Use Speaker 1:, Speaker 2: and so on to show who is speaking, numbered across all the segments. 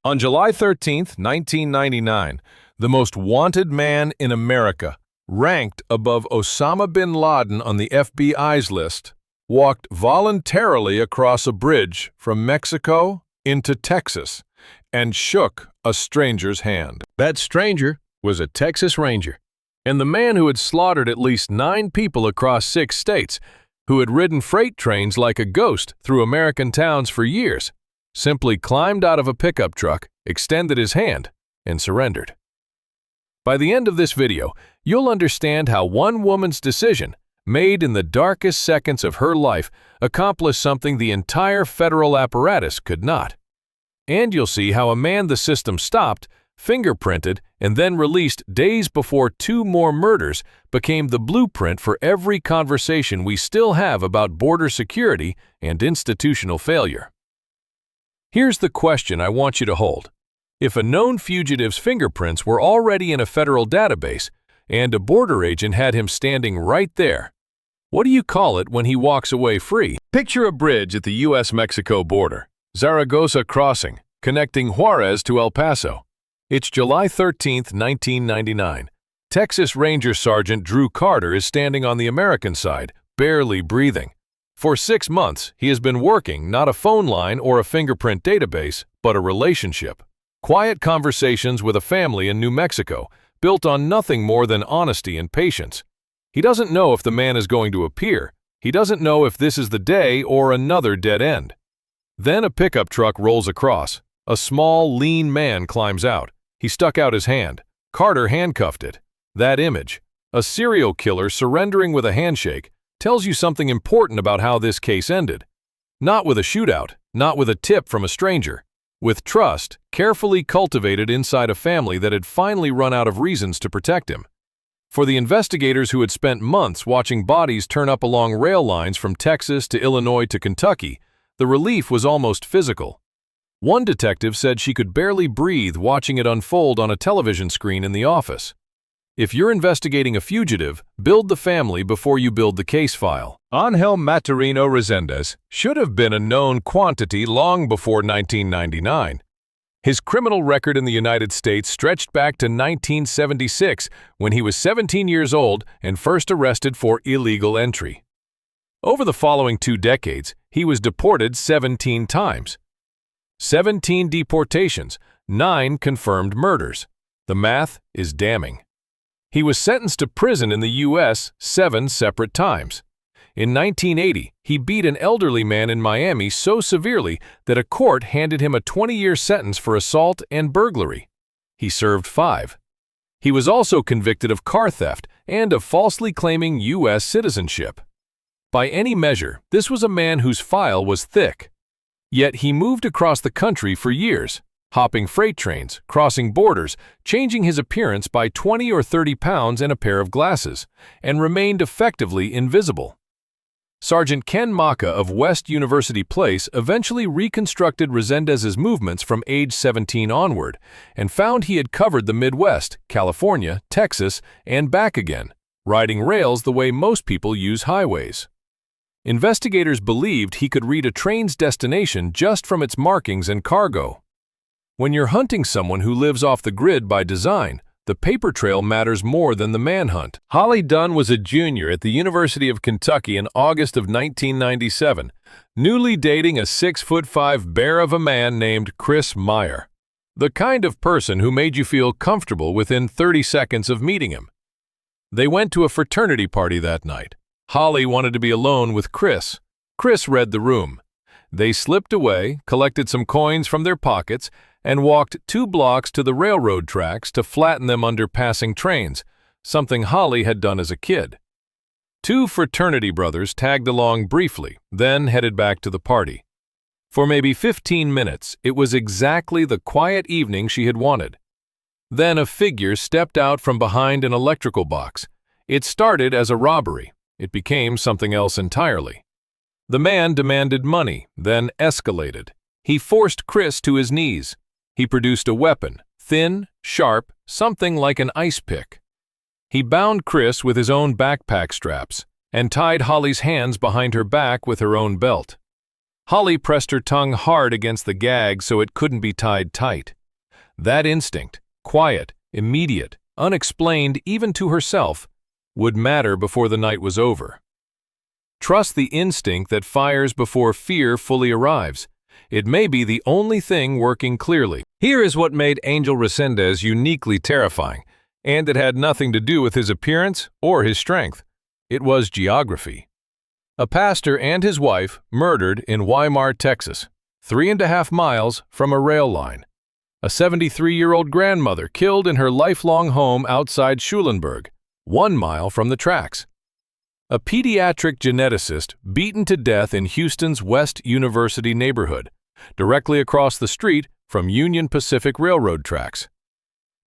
Speaker 1: On July 13, 1999, the most wanted man in America, ranked above Osama bin Laden on the FBI's list, walked voluntarily across a bridge from Mexico into Texas and shook a stranger's hand. That stranger was a Texas Ranger, and the man who had slaughtered at least 9 people across 6 states, who had ridden freight trains like a ghost through American towns for years, simply climbed out of a pickup truck, extended his hand, and surrendered. By the end of this video, you'll understand how one woman's decision, made in the darkest seconds of her life, accomplished something the entire federal apparatus could not. And you'll see how a man the system stopped, fingerprinted, and then released days before 2 more murders became the blueprint for every conversation we still have about border security and institutional failure. Here's the question I want you to hold. If a known fugitive's fingerprints were already in a federal database and a border agent had him standing right there, what do you call it when he walks away free? Picture a bridge at the U.S.-Mexico border, Zaragoza Crossing, connecting Juarez to El Paso. It's July 13, 1999. Texas Ranger Sergeant Drew Carter is standing on the American side, barely breathing. For 6 months, he has been working not a phone line or a fingerprint database, but a relationship. Quiet conversations with a family in New Mexico, built on nothing more than honesty and patience. He doesn't know if the man is going to appear. He doesn't know if this is the day or another dead end. Then a pickup truck rolls across. A small, lean man climbs out. He stuck out his hand. Carter handcuffed it. That image, a serial killer surrendering with a handshake, tells you something important about how this case ended. Not with a shootout, not with a tip from a stranger. With trust, carefully cultivated inside a family that had finally run out of reasons to protect him. For the investigators who had spent months watching bodies turn up along rail lines from Texas to Illinois to Kentucky, the relief was almost physical. One detective said she could barely breathe watching it unfold on a television screen in the office. If you're investigating a fugitive, build the family before you build the case file. Angel Maturino Resendez should have been a known quantity long before 1999. His criminal record in the United States stretched back to 1976, when he was 17 years old and first arrested for illegal entry. Over the following 2 decades, he was deported 17 times. 17 deportations, 9 confirmed murders. The math is damning. He was sentenced to prison in the U.S. 7 separate times. In 1980, he beat an elderly man in Miami so severely that a court handed him a 20-year sentence for assault and burglary. He served 5. He was also convicted of car theft and of falsely claiming U.S. citizenship. By any measure, this was a man whose file was thick. Yet he moved across the country for years, hopping freight trains, crossing borders, changing his appearance by 20 or 30 pounds and a pair of glasses, and remained effectively invisible. Sergeant Ken Maka of West University Place eventually reconstructed Resendez's movements from age 17 onward and found he had covered the Midwest, California, Texas, and back again, riding rails the way most people use highways. Investigators believed he could read a train's destination just from its markings and cargo. When you're hunting someone who lives off the grid by design, the paper trail matters more than the manhunt. Holly Dunn was a junior at the University of Kentucky in August of 1997, newly dating a 6'5" bear of a man named Chris Maier. The kind of person who made you feel comfortable within 30 seconds of meeting him. They went to a fraternity party that night. Holly wanted to be alone with Chris. Chris read the room. They slipped away, collected some coins from their pockets, and walked 2 blocks to the railroad tracks to flatten them under passing trains, something Holly had done as a kid. 2 fraternity brothers tagged along briefly, then headed back to the party. For maybe 15 minutes, it was exactly the quiet evening she had wanted. Then a figure stepped out from behind an electrical box. It started as a robbery. It became something else entirely. The man demanded money, then escalated. He forced Chris to his knees. He produced a weapon, thin, sharp, something like an ice pick. He bound Chris with his own backpack straps and tied Holly's hands behind her back with her own belt. Holly pressed her tongue hard against the gag so it couldn't be tied tight. That instinct, quiet, immediate, unexplained even to herself, would matter before the night was over. Trust the instinct that fires before fear fully arrives. It may be the only thing working clearly. Here is what made Angel Resendez uniquely terrifying, and it had nothing to do with his appearance or his strength. It was geography. A pastor and his wife murdered in Weimar, Texas, 3.5 miles from a rail line. A 73-year-old grandmother killed in her lifelong home outside Schulenburg, 1 mile from the tracks. A pediatric geneticist beaten to death in Houston's West University neighborhood, directly across the street from Union Pacific Railroad tracks.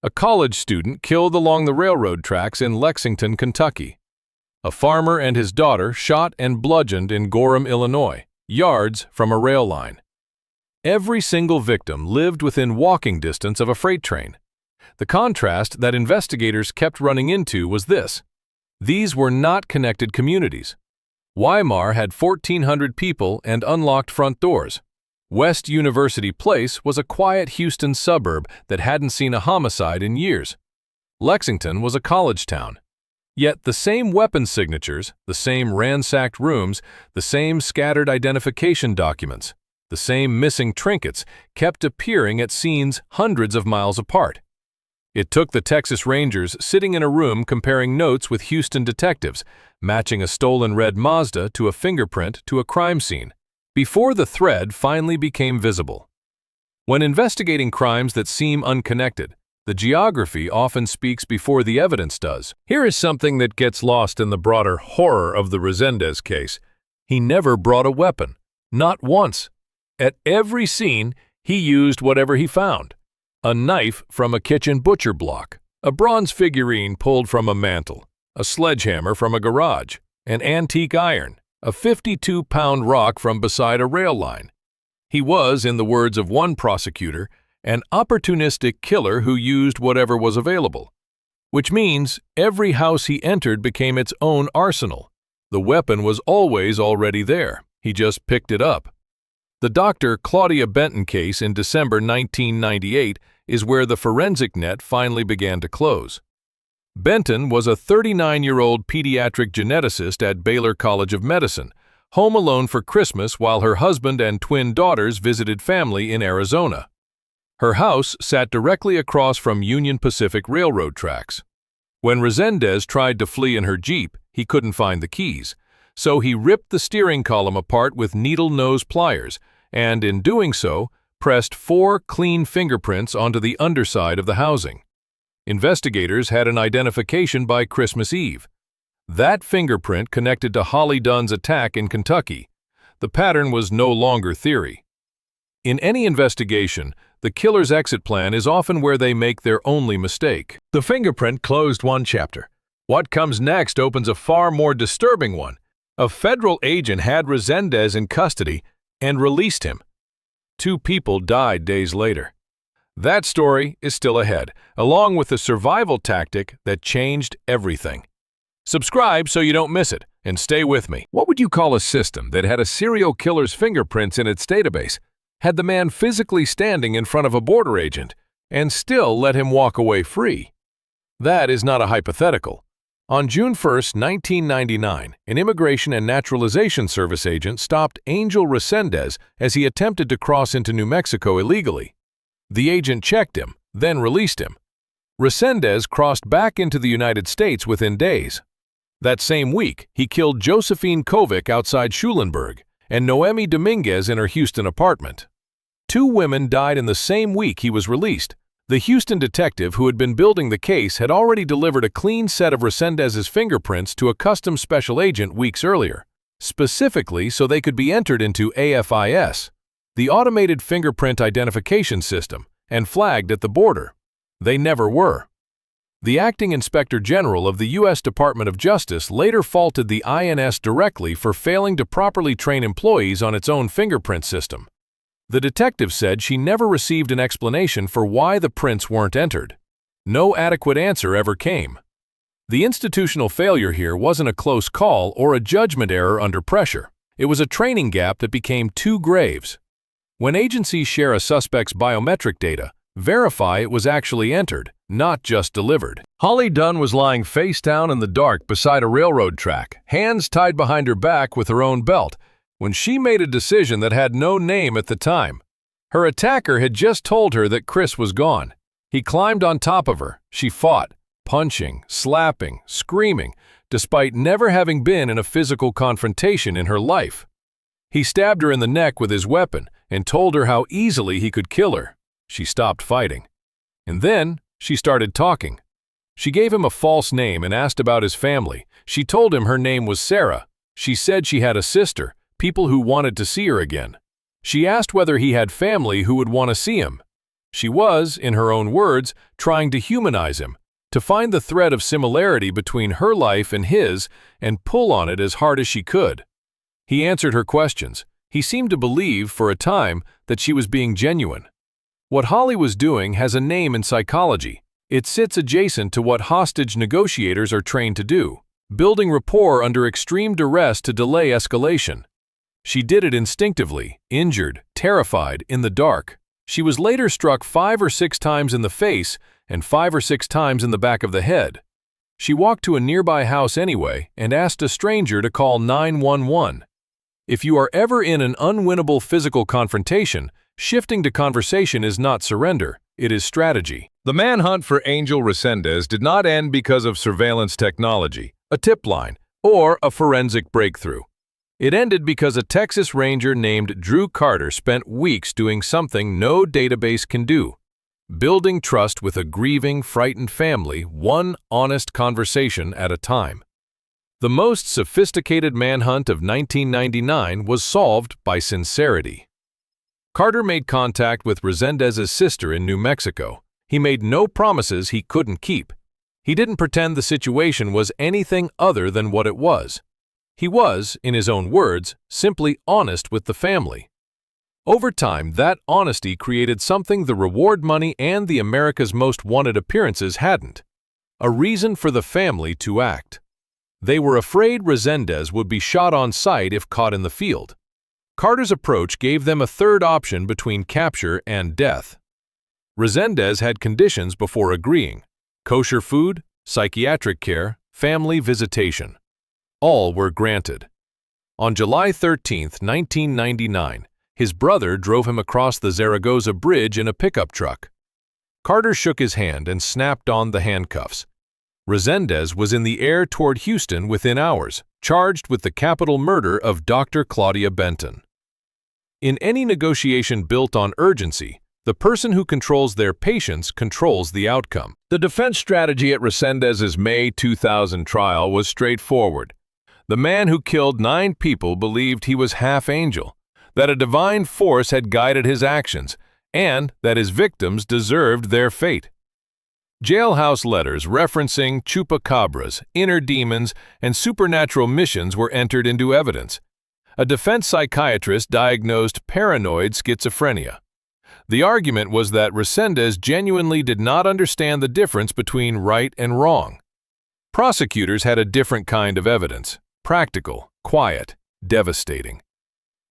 Speaker 1: A college student killed along the railroad tracks in Lexington, Kentucky. A farmer and his daughter shot and bludgeoned in Gorham, Illinois, yards from a rail line. Every single victim lived within walking distance of a freight train. The contrast that investigators kept running into was this: these were not connected communities. Weimar had 1,400 people and unlocked front doors. West University Place was a quiet Houston suburb that hadn't seen a homicide in years. Lexington was a college town. Yet the same weapon signatures, the same ransacked rooms, the same scattered identification documents, the same missing trinkets kept appearing at scenes hundreds of miles apart. It took the Texas Rangers sitting in a room comparing notes with Houston detectives, matching a stolen red Mazda to a fingerprint to a crime scene, before the thread finally became visible. When investigating crimes that seem unconnected, the geography often speaks before the evidence does. Here is something that gets lost in the broader horror of the Resendez case. He never brought a weapon, not once. At every scene, he used whatever he found. A knife from a kitchen butcher block, a bronze figurine pulled from a mantel, a sledgehammer from a garage, an antique iron, a 52-pound rock from beside a rail line. He was, in the words of one prosecutor, an opportunistic killer who used whatever was available. Which means every house he entered became its own arsenal. The weapon was always already there. He just picked it up. The Dr. Claudia Benton case in December 1998 is where the forensic net finally began to close. Benton was a 39-year-old pediatric geneticist at Baylor College of Medicine, home alone for Christmas while her husband and twin daughters visited family in Arizona. Her house sat directly across from Union Pacific Railroad tracks. When Resendez tried to flee in her Jeep, he couldn't find the keys, so he ripped the steering column apart with needle-nose pliers and, in doing so, pressed 4 clean fingerprints onto the underside of the housing. Investigators had an identification by Christmas Eve. That fingerprint connected to Holly Dunn's attack in Kentucky. The pattern was no longer theory. In any investigation, the killer's exit plan is often where they make their only mistake. The fingerprint closed one chapter. What comes next opens a far more disturbing one. A federal agent had Resendez in custody and released him. 2 people died days later. That story is still ahead, along with the survival tactic that changed everything. Subscribe so you don't miss it, and stay with me. What would you call a system that had a serial killer's fingerprints in its database, had the man physically standing in front of a border agent, and still let him walk away free? That is not a hypothetical. On June 1, 1999, an Immigration and Naturalization Service agent stopped Angel Resendez as he attempted to cross into New Mexico illegally. The agent checked him, then released him. Resendez crossed back into the United States within days. That same week, he killed Josephine Kovic outside Schulenburg and Noemi Dominguez in her Houston apartment. 2 women died in the same week he was released. The Houston detective who had been building the case had already delivered a clean set of Resendez's fingerprints to a custom special agent weeks earlier, specifically so they could be entered into AFIS, the Automated Fingerprint Identification System, and flagged at the border. They never were. The acting inspector general of the U.S. Department of Justice later faulted the INS directly for failing to properly train employees on its own fingerprint system. The detective said she never received an explanation for why the prints weren't entered. No adequate answer ever came. The institutional failure here wasn't a close call or a judgment error under pressure. It was a training gap that became 2 graves. When agencies share a suspect's biometric data, verify it was actually entered, not just delivered. Holly Dunn was lying face down in the dark beside a railroad track, hands tied behind her back with her own belt, when she made a decision that had no name at the time. Her attacker had just told her that Chris was gone. He climbed on top of her. She fought, punching, slapping, screaming, despite never having been in a physical confrontation in her life. He stabbed her in the neck with his weapon and told her how easily he could kill her. She stopped fighting. And then she started talking. She gave him a false name and asked about his family. She told him her name was Sarah. She said she had a sister, people who wanted to see her again. She asked whether he had family who would want to see him. She was, in her own words, trying to humanize him, to find the thread of similarity between her life and his and pull on it as hard as she could. He answered her questions. He seemed to believe, for a time, that she was being genuine. What Holly was doing has a name in psychology. It sits adjacent to what hostage negotiators are trained to do, building rapport under extreme duress to delay escalation. She did it instinctively, injured, terrified, in the dark. She was later struck 5 or 6 times in the face and 5 or 6 times in the back of the head. She walked to a nearby house anyway and asked a stranger to call 911. If you are ever in an unwinnable physical confrontation, shifting to conversation is not surrender, it is strategy. The manhunt for Angel Resendez did not end because of surveillance technology, a tip line, or a forensic breakthrough. It ended because a Texas Ranger named Drew Carter spent weeks doing something no database can do, building trust with a grieving, frightened family, one honest conversation at a time. The most sophisticated manhunt of 1999 was solved by sincerity. Carter made contact with Resendez's sister in New Mexico. He made no promises he couldn't keep. He didn't pretend the situation was anything other than what it was. He was, in his own words, simply honest with the family. Over time, that honesty created something the reward money and the America's Most Wanted appearances hadn't: a reason for the family to act. They were afraid Resendez would be shot on sight if caught in the field. Carter's approach gave them a third option between capture and death. Resendez had conditions before agreeing: kosher food, psychiatric care, family visitation. All were granted. On July 13, 1999, his brother drove him across the Zaragoza Bridge in a pickup truck. Carter shook his hand and snapped on the handcuffs. Resendez was in the air toward Houston within hours, charged with the capital murder of Dr. Claudia Benton. In any negotiation built on urgency, the person who controls their patience controls the outcome. The defense strategy at Resendez's May 2000 trial was straightforward. The man who killed 9 people believed he was half angel, that a divine force had guided his actions, and that his victims deserved their fate. Jailhouse letters referencing chupacabras, inner demons, and supernatural missions were entered into evidence. A defense psychiatrist diagnosed paranoid schizophrenia. The argument was that Resendez genuinely did not understand the difference between right and wrong. Prosecutors had a different kind of evidence: practical, quiet, devastating.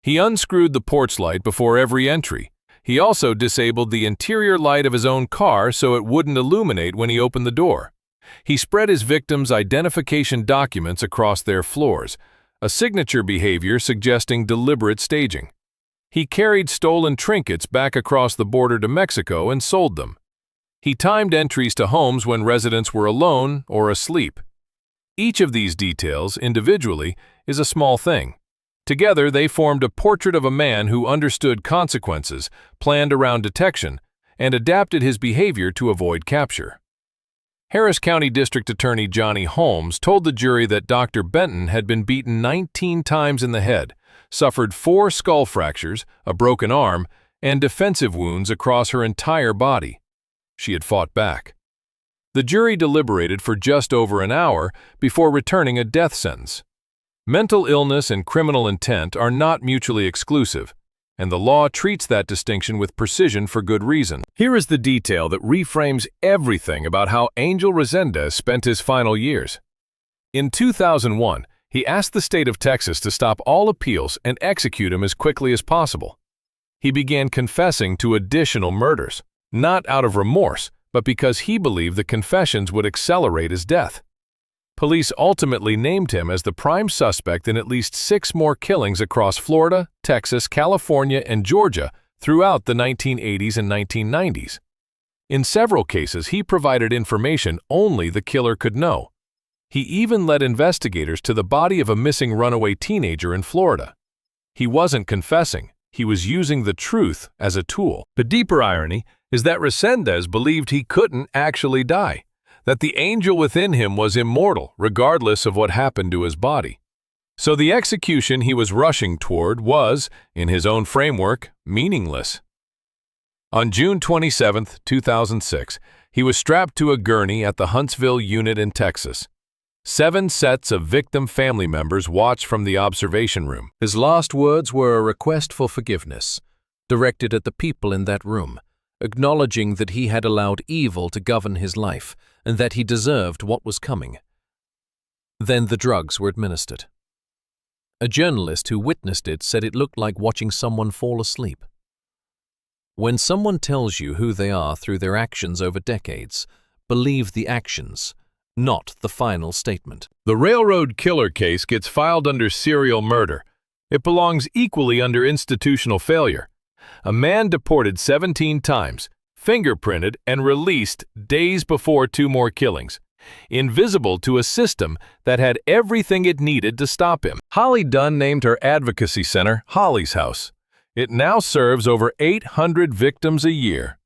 Speaker 1: He unscrewed the porch light before every entry. He also disabled the interior light of his own car so it wouldn't illuminate when he opened the door. He spread his victims' identification documents across their floors, a signature behavior suggesting deliberate staging. He carried stolen trinkets back across the border to Mexico and sold them. He timed entries to homes when residents were alone or asleep. Each of these details, individually, is a small thing. Together, they formed a portrait of a man who understood consequences, planned around detection, and adapted his behavior to avoid capture. Harris County District Attorney Johnny Holmes told the jury that Dr. Benton had been beaten 19 times in the head, suffered 4 skull fractures, a broken arm, and defensive wounds across her entire body. She had fought back. The jury deliberated for just over an hour before returning a death sentence. Mental illness and criminal intent are not mutually exclusive, and the law treats that distinction with precision for good reason. Here is the detail that reframes everything about how Angel Resendez spent his final years. In 2001, he asked the state of Texas to stop all appeals and execute him as quickly as possible. He began confessing to additional murders. not out of remorse, but because he believed the confessions would accelerate his death. Police ultimately named him as the prime suspect in at least 6 more killings across Florida, Texas, California, and Georgia throughout the 1980s and 1990s. In several cases, he provided information only the killer could know. He even led investigators to the body of a missing runaway teenager in Florida. He wasn't confessing, he was using the truth as a tool. The deeper irony is that Resendez believed he couldn't actually die, that the angel within him was immortal regardless of what happened to his body. So the execution he was rushing toward was, in his own framework, meaningless. On June 27, 2006, he was strapped to a gurney at the Huntsville unit in Texas. 7 sets of victim family members watched from the observation room. His last words were a request for forgiveness, directed at the people in that room, acknowledging that he had allowed evil to govern his life and that he deserved what was coming. Then the drugs were administered. A journalist who witnessed it said it looked like watching someone fall asleep. When someone tells you who they are through their actions over decades, believe the actions, not the final statement. The railroad killer case gets filed under serial murder. It belongs equally under institutional failure. A man deported 17 times, fingerprinted, and released days before 2 more killings, invisible to a system that had everything it needed to stop him. Holly Dunn named her advocacy center Holly's House. It now serves over 800 victims a year.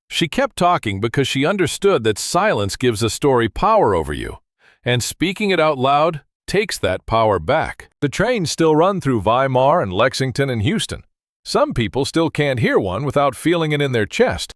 Speaker 1: She kept talking because she understood that silence gives a story power over you, and speaking it out loud takes that power back. The trains still run through Weimar and Lexington and Houston. Some people still can't hear one without feeling it in their chest.